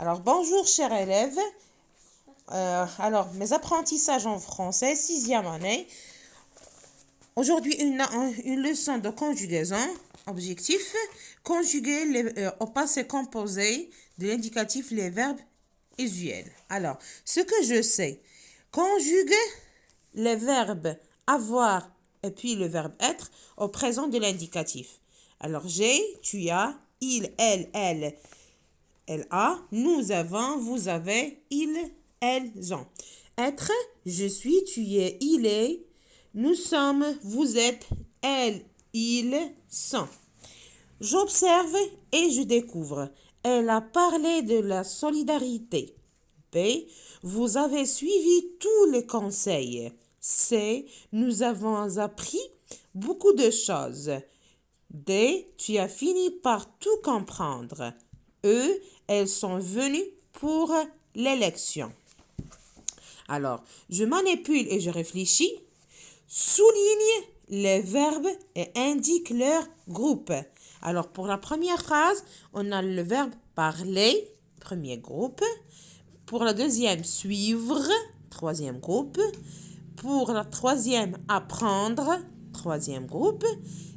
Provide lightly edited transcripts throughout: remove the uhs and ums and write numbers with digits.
Alors, bonjour, chers élèves. Mes apprentissages en français, sixième année. Aujourd'hui, une leçon de conjugaison. Objectif, conjuguer au passé composé de l'indicatif les verbes usuels. Alors, ce que je sais, conjugue les verbes avoir et puis le verbe être au présent de l'indicatif. Alors, j'ai, tu as, il, elle a, nous avons, vous avez, ils, elles ont. Être, je suis, tu es, il est, nous sommes, vous êtes, elles, ils sont. J'observe et je découvre. Elle a parlé de la solidarité. B. Vous avez suivi tous les conseils. C. Nous avons appris beaucoup de choses. D. Tu as fini par tout comprendre. E. Elles sont venues pour l'élection. Alors, je manipule et je réfléchis, souligne les verbes et indique leur groupe. Alors, pour la première phrase, on a le verbe parler, premier groupe. Pour la deuxième, suivre, troisième groupe. Pour la troisième, apprendre, troisième groupe.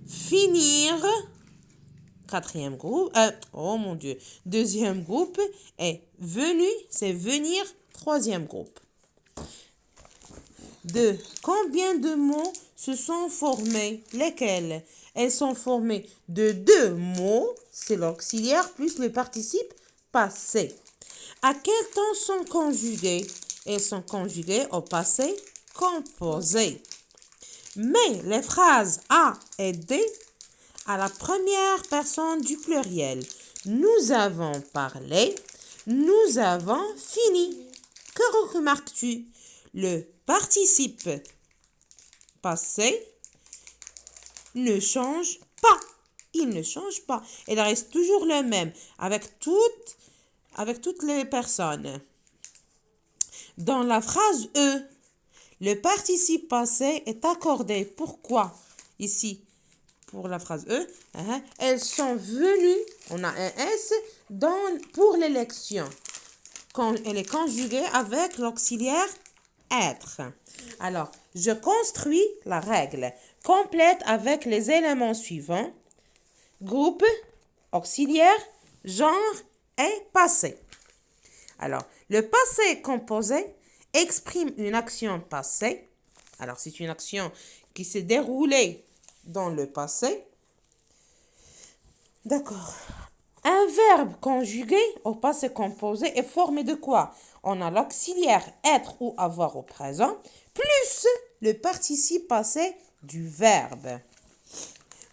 Finir, quatrième groupe. Oh mon Dieu. Deuxième groupe. Et venu, c'est venir, troisième groupe. De combien de mots se sont formés? Lesquels? Elles sont formées de deux mots, c'est l'auxiliaire plus le participe passé. À quel temps sont conjuguées? Elles sont conjuguées au passé composé. Mais les phrases A et D à la première personne du pluriel. Nous avons parlé, nous avons fini. Que remarques-tu? Le participe passé ne change pas. Il ne change pas. Il reste toujours le même avec toutes les personnes. Dans la phrase E, le participe passé est accordé. Pourquoi? Ici, pour la phrase E, elles sont venues, on a un S, pour l'élection. Elle est conjuguée avec l'auxiliaire être. Alors, je construis la règle. Complète avec les éléments suivants. Groupe, auxiliaire, genre et passé. Alors, le passé composé exprime une action passée. Alors, c'est une action qui s'est déroulée dans le passé. D'accord. Un verbe conjugué au passé composé est formé de quoi? On a l'auxiliaire être ou avoir au présent, plus le participe passé du verbe.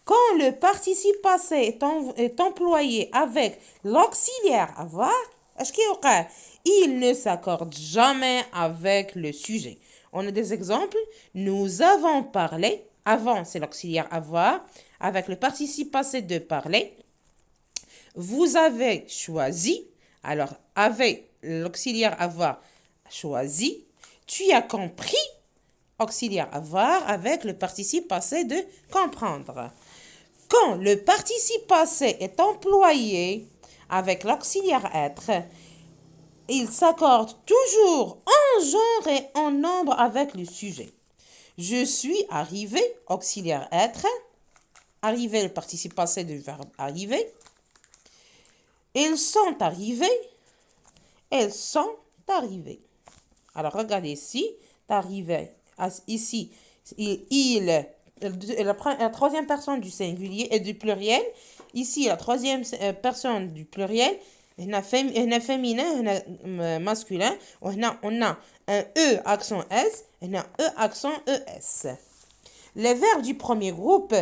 Quand le participe passé est employé avec l'auxiliaire avoir, il ne s'accorde jamais avec le sujet. On a des exemples. Nous avons parlé. Avant, c'est l'auxiliaire avoir. Avec le participe passé de parler. Vous avez choisi. Alors, avec l'auxiliaire avoir choisi. Tu as compris. Auxiliaire avoir avec le participe passé de comprendre. Quand le participe passé est employé avec l'auxiliaire être, il s'accorde toujours en genre et en nombre avec le sujet. Je suis arrivé, auxiliaire être. Arrivé, le participe passé du verbe arriver. Ils sont arrivés. Elles sont arrivées. Alors, regardez ici. Arrivé. Ici, la troisième personne du singulier et du pluriel. Ici, la troisième personne du pluriel. هنا féminin, هنا masculin. On a un E accent S. هنا E accent ES. Les verbes du premier groupe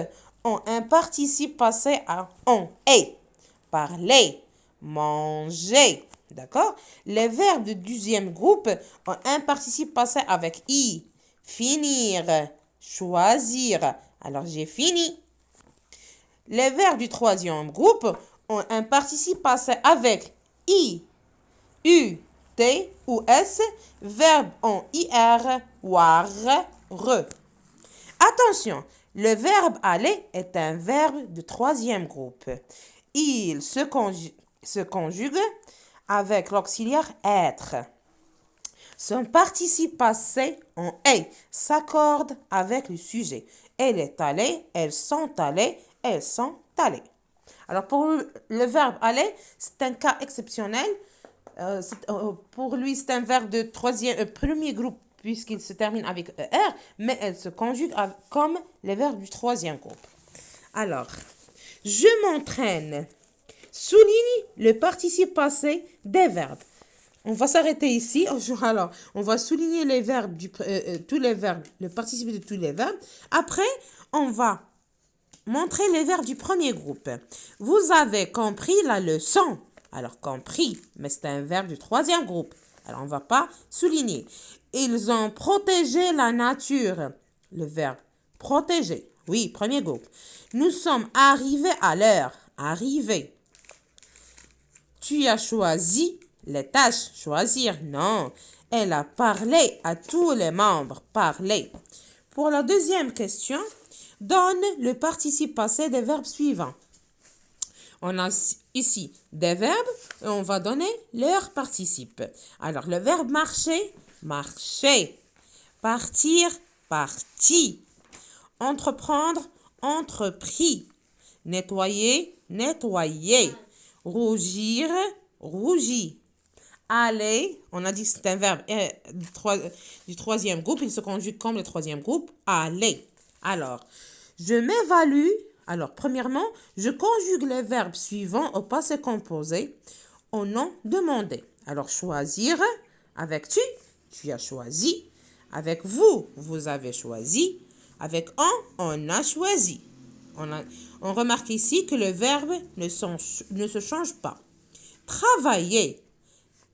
ont un participe passé à on et. Parler, manger. D'accord? Les verbes du deuxième groupe ont un participe passé avec I. Finir, choisir. Alors, j'ai fini. Les verbes du troisième groupe ont un participe passé avec I, U, T ou S. Verbe en IR, war, re. Attention, le verbe aller est un verbe de troisième groupe. Il se conjugue avec l'auxiliaire être. Son participe passé en est s'accorde avec le sujet. Elle est allée, elles sont allées, elles sont allées. Alors pour le verbe aller, c'est un cas exceptionnel. Pour lui, c'est un verbe de premier groupe puisqu'il se termine avec ER, mais elle se conjugue comme les verbes du troisième groupe. Alors, je m'entraîne. Souligne le participe passé des verbes. On va s'arrêter ici. Alors, on va souligner les verbes, tous les verbes, le participe de tous les verbes. Après, on va montrer les verbes du premier groupe. Vous avez compris la leçon. Alors, compris, mais c'est un verbe du troisième groupe. Alors, on ne va pas souligner. Ils ont protégé la nature. Le verbe protéger. Oui, premier groupe. Nous sommes arrivés à l'heure. Arriver. Tu as choisi les tâches. Choisir. Non. Elle a parlé à tous les membres. Parler. Pour la deuxième question, donne le participe passé des verbes suivants. On a ici des verbes et on va donner leur participe. Alors, le verbe marcher, marcher. Partir, parti. Entreprendre, entrepris. Nettoyer, nettoyer. Rougir, rougi. Aller, on a dit que c'est un verbe du troisième groupe. Il se conjugue comme le troisième groupe. Aller. Alors, je m'évalue. Alors, premièrement, je conjugue les verbes suivants au passé composé au nom demandé. Alors, choisir, avec tu as choisi. Avec vous, vous avez choisi. Avec on a choisi. On remarque ici que le verbe ne se change pas. Travailler.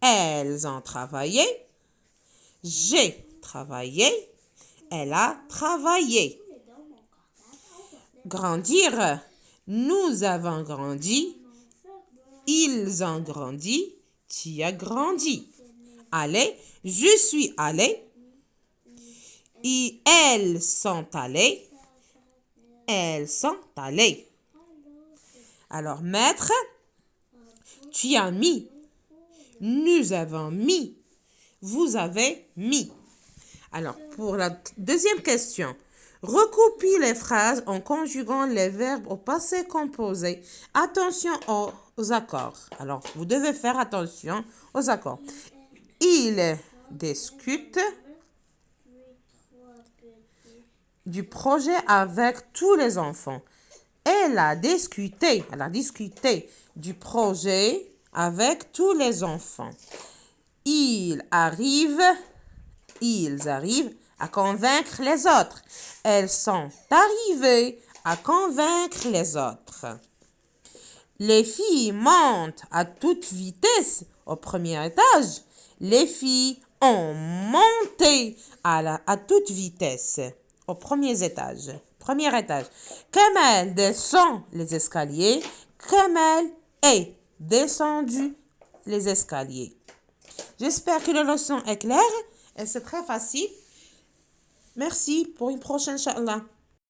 Elles ont travaillé. J'ai travaillé. Elle a travaillé. Grandir. Nous avons grandi. Ils ont grandi. Tu as grandi. Aller. Je suis allé. Elles sont allées. Elles sont allées. Alors, mettre. Tu as mis. Nous avons mis. Vous avez mis. Alors, pour la deuxième question, recopie les phrases en conjuguant les verbes au passé composé. Attention aux accords. Alors, vous devez faire attention aux accords. Ils discutent du projet avec tous les enfants. Elle a discuté du projet avec tous les enfants. Ils arrivent à convaincre les autres. Elles sont arrivées à convaincre les autres. Les filles montent à toute vitesse au premier étage. Les filles ont monté à toute vitesse au premier étage. Comme elle descend les escaliers, comme elle est descendue les escaliers. J'espère que la leçon est claire et c'est très facile. Merci pour une prochaine, Inch'Allah.